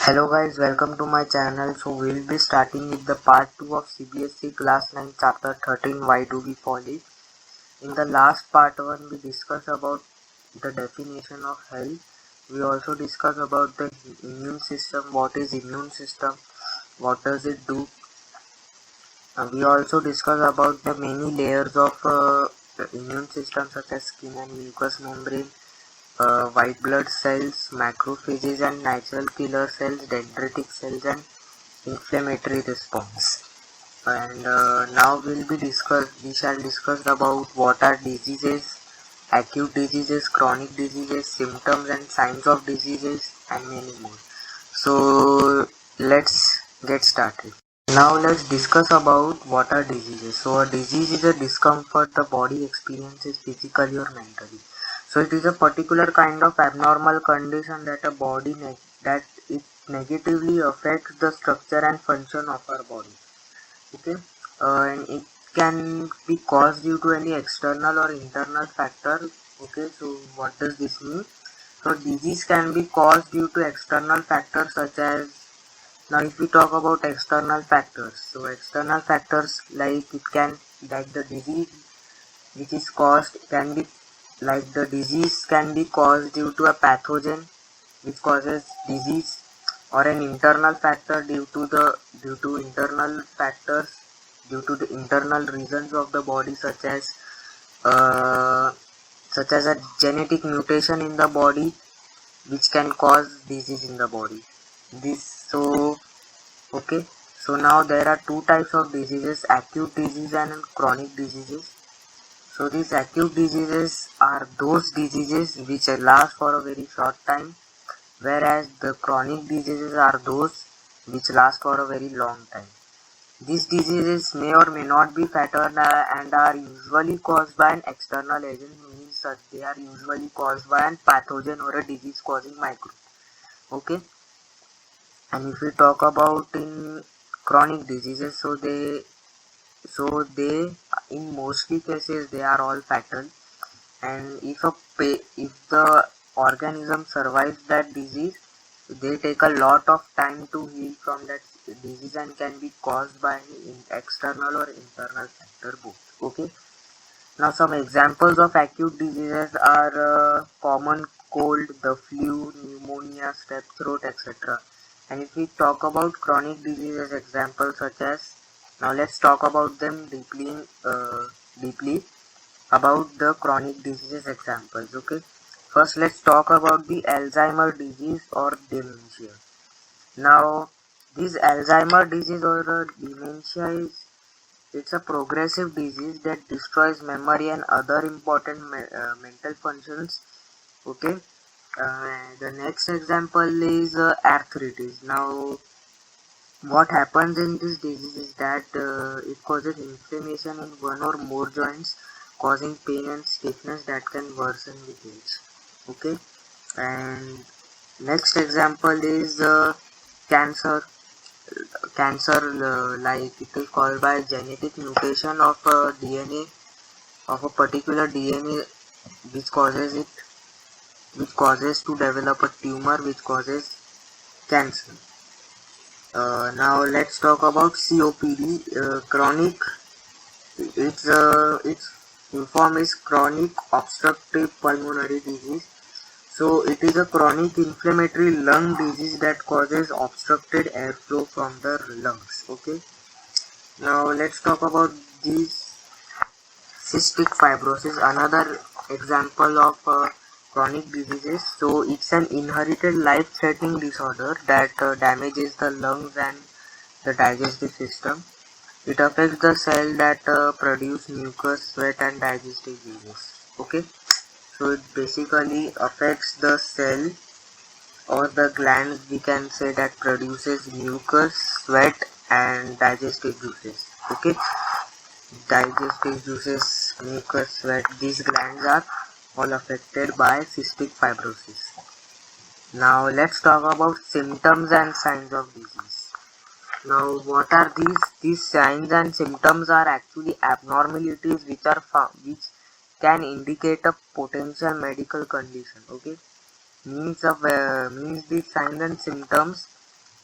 Hello guys, welcome to my channel. So we'll be starting with the part 2 of Cbse class 9 chapter 13, why do we fall ill. In the last part 1 we discussed about the definition of health. We also discussed about the immune system, what is immune system, what does it do. We also discussed about the many layers of the immune system such as skin and mucous membrane, white blood cells, macrophages and natural killer cells, dendritic cells and inflammatory response. And now we shall discuss about what are diseases, acute diseases, chronic diseases, symptoms and signs of diseases and many more. So let's get started. Now let's discuss about what are diseases. So a disease is a discomfort the body experiences physically or mentally. So it is a particular kind of abnormal condition that it negatively affects the structure and function of our body. Okay, and it can be caused due to any external or internal factor. Okay, so what does this mean? So disease can be caused due to external factors such as, now if we talk about external factors, so external factors like the disease which is caused can be like the disease can be caused due to a pathogen which causes disease, or an internal factor due to internal factors due to the internal reasons of the body uh, such as a genetic mutation in the body which can cause disease in the body. This so Okay, so now there are two types of diseases, acute disease and chronic diseases. So these acute diseases are those diseases which last for a very short time, whereas the chronic diseases are those which last for a very long time. These diseases may or may not be fatal and are usually caused by an external agent, means that they are usually caused by a pathogen or a disease causing microbe. Okay, and if we talk about in chronic diseases, so they in mostly cases they are all fatal, and if the organism survives that disease, they take a lot of time to heal from that disease and can be caused by external or internal factor both. Okay, now some examples of acute diseases are common cold, the flu, pneumonia, strep throat, etc. And if we talk about chronic diseases examples such as, now let's talk about them deeply about the chronic diseases examples. Okay, first let's talk about the Alzheimer disease or dementia. Now this Alzheimer disease or dementia is, it's a progressive disease that destroys memory and other important mental functions. Okay, the next example is arthritis. Now what happens in this disease is that it causes inflammation in one or more joints, causing pain and stiffness that can worsen with age. Okay, and next example is cancer. Like it is called by genetic mutation of a DNA of a particular DNA which causes to develop a tumor which causes cancer. Now let's talk about COPD. Chronic. Its full form is chronic obstructive pulmonary disease. So it is a chronic inflammatory lung disease that causes obstructed airflow from the lungs. Okay. Now let's talk about these cystic fibrosis, another example of chronic diseases. So it's an inherited life-threatening disorder that damages the lungs and the digestive system. It affects the cell that produce mucus, sweat and digestive juices. Okay, so it basically affects the cell or the gland, we can say, that produces mucus, sweat and digestive juices. Okay, digestive juices, mucus, sweat, these glands are all affected by cystic fibrosis. Now let's talk about symptoms and signs of disease. Now what are these? These signs and symptoms are actually abnormalities which are found, which can indicate a potential medical condition. Okay, means these signs and symptoms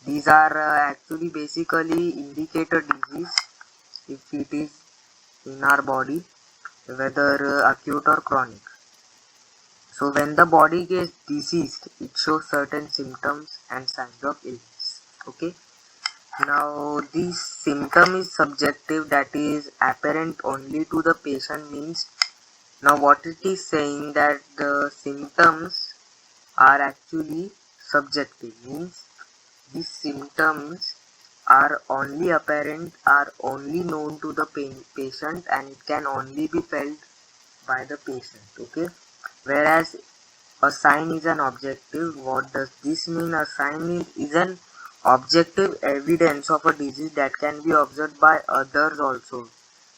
These are actually basically indicate a disease if it is in our body, whether acute or chronic. So when the body gets diseased, it shows certain symptoms and signs of illness. Okay. Now this symptom is subjective, that is apparent only to the patient. Means now what it is saying, that the symptoms are actually subjective, means these symptoms are only apparent, are only known to the patient, and it can only be felt by the patient. Okay. Whereas a sign is an objective. What does this mean? A sign is an objective evidence of a disease that can be observed by others also,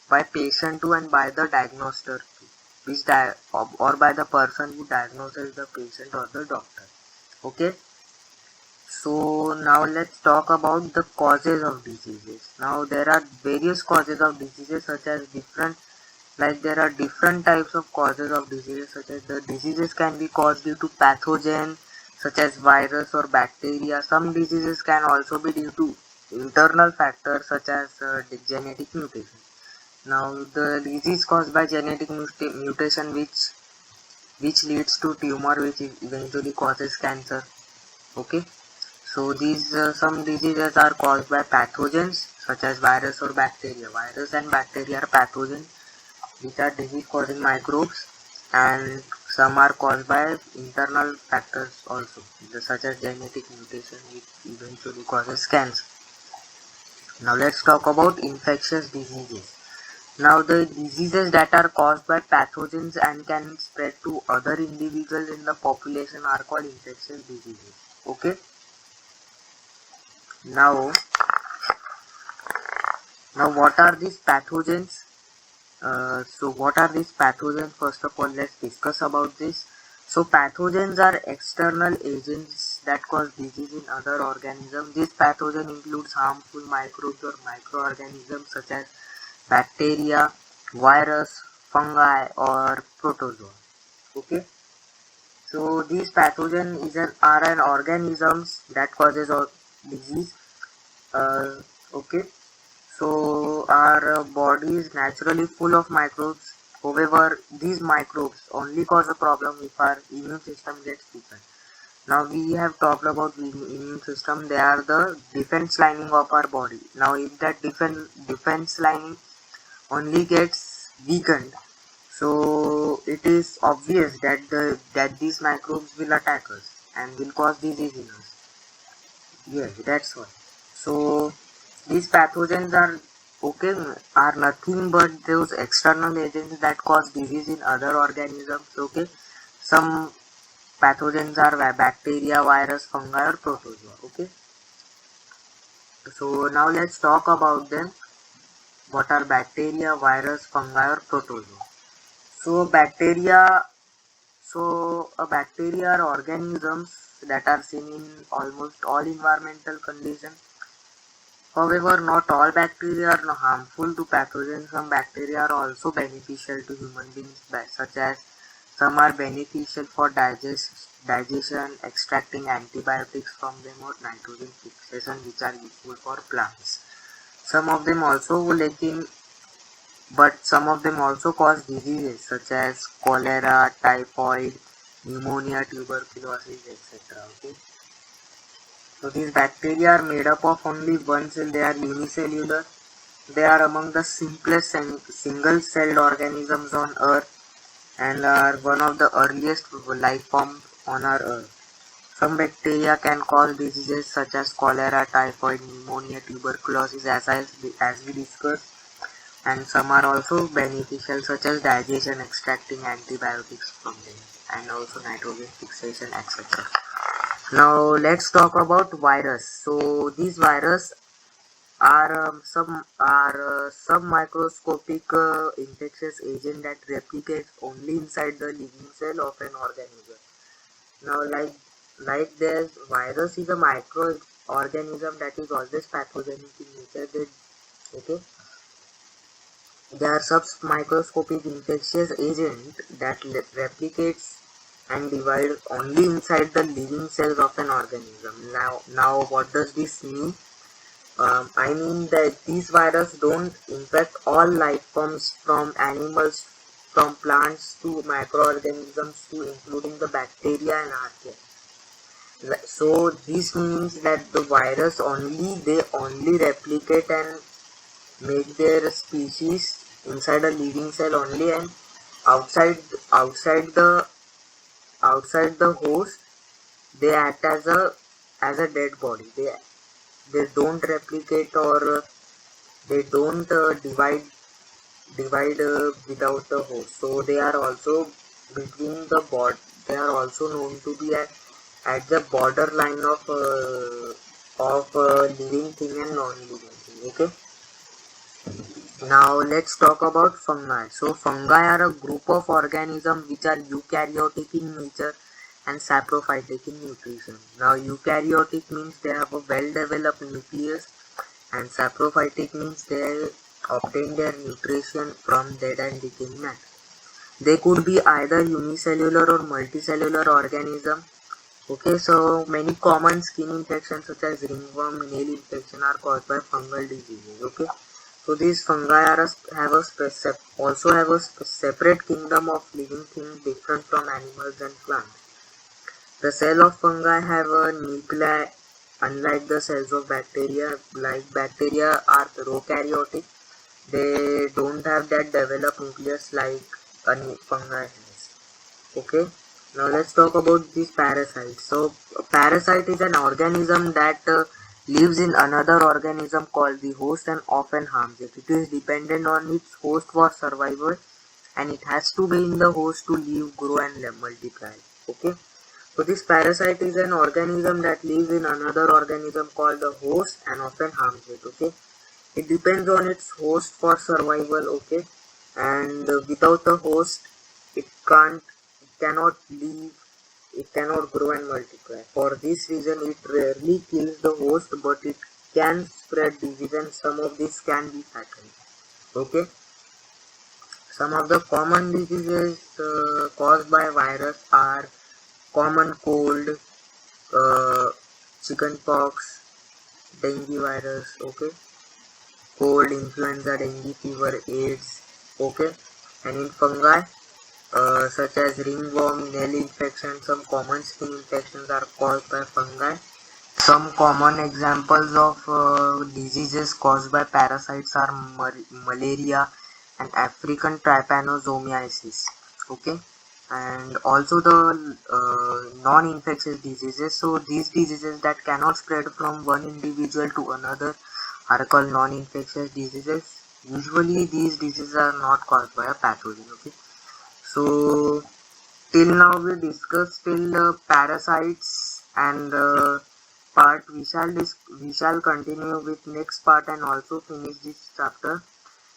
by patient too, and by the diagnoster too, or by the person who diagnoses the patient or the doctor. Okay. So now let's talk about the causes of diseases. Now there are various causes of diseases, such as there are different types of causes of diseases, such as the diseases can be caused due to pathogen such as virus or bacteria. Some diseases can also be due to internal factors such as genetic mutation. Now the disease caused by genetic mutation which leads to tumor, which eventually causes cancer. Okay. So these some diseases are caused by pathogens such as virus or bacteria. Virus and bacteria are pathogens which are disease causing microbes, and some are caused by internal factors also, such as genetic mutation, which eventually causes cancer. Now let's talk about infectious diseases. Now the diseases that are caused by pathogens and can spread to other individuals in the population are called infectious diseases. Okay. Now what are these pathogens? So what are these pathogens? First of all, let's discuss about this. So pathogens are external agents that cause disease in other organisms. This pathogen includes harmful microbes or microorganisms such as bacteria, virus, fungi, or protozoa. Okay. So these pathogens are an organisms that causes disease. Okay. So our body is naturally full of microbes. However, these microbes only cause a problem if our immune system gets weakened. Now we have talked about the immune system. They are the defense lining of our body. Now if that defense lining only gets weakened, so it is obvious that these microbes will attack us and will cause disease in us. Yes, that's why. So these pathogens are nothing but those external agents that cause disease in other organisms. Okay. Some pathogens are bacteria, virus, fungi, or protozoa. Okay. So now let's talk about them. What are bacteria, virus, fungi, or protozoa? So a bacteria are organisms that are seen in almost all environmental conditions. However, not all bacteria are harmful to pathogens. Some bacteria are also beneficial to human beings, such as some are beneficial for digestion, extracting antibiotics from them, or nitrogen fixation, which are useful for plants. Some of them also cause diseases such as cholera, typhoid, pneumonia, tuberculosis, etc. Okay. So these bacteria are made up of only one cell. They are unicellular. They are among the simplest single-celled organisms on Earth and are one of the earliest life forms on our Earth. Some bacteria can cause diseases such as cholera, typhoid, pneumonia, tuberculosis, as we discussed, and some are also beneficial, such as digestion, extracting antibiotics from them, and also nitrogen fixation, etc. Now let's talk about virus. So these viruses are submicroscopic infectious agent that replicates only inside the living cell of an organism. Now like this virus is a microorganism that is always pathogenic in nature. Okay. They are submicroscopic infectious agent that replicates and divide only inside the living cells of an organism. Now what does this mean? I mean that these viruses don't infect all life forms, from animals, from plants to microorganisms to including the bacteria and archaea. So this means that the virus only replicate and make their species inside a living cell only, and outside outside the outside the host they act as a dead body. They don't replicate, or they don't divide without the host. So they are also between the board. They are also known to be at the borderline of living thing and non-living thing. Okay. Now let's talk about fungi. So fungi are a group of organisms which are eukaryotic in nature and saprophytic in nutrition. Now eukaryotic means they have a well-developed nucleus, and saprophytic means they obtain their nutrition from dead and decaying matter. They could be either unicellular or multicellular organism. Okay, so many common skin infections such as ringworm, nail infection are caused by fungal diseases. Okay, so these fungi also have a separate kingdom of living things different from animals and plants. The cell of fungi have a nuclei, unlike the cells of bacteria. Like bacteria are prokaryotic, they don't have that developed nucleus like a fungi has. Okay, now let's talk about these parasites. So a parasite is an organism that lives in another organism called the host and often harms it. It is dependent on its host for survival, and it has to be in the host to live, grow and multiply. Okay, so this parasite is an organism that lives in another organism called the host and often harms it. Okay, it depends on its host for survival. Okay, and without the host it cannot live, it cannot grow and multiply. For this reason it rarely kills the host, but it can spread disease, and some of this can be fatal. Okay, some of the common diseases caused by virus are common cold, chicken pox, dengue virus. Okay, cold, influenza, dengue fever, AIDS. Okay, and in fungi such as ringworm, nail infection, some common skin infections are caused by fungi. Some common examples of diseases caused by parasites are malaria and African trypanosomiasis. Okay, and also the non-infectious diseases. So these diseases that cannot spread from one individual to another are called non-infectious diseases. Usually these diseases are not caused by a pathogen. Okay, so till now we discussed till parasites, and part we shall continue with next part and also finish this chapter.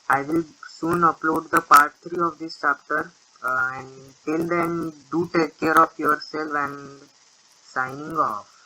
I will soon upload the part 3 of this chapter, and till then do take care of yourself, and signing off.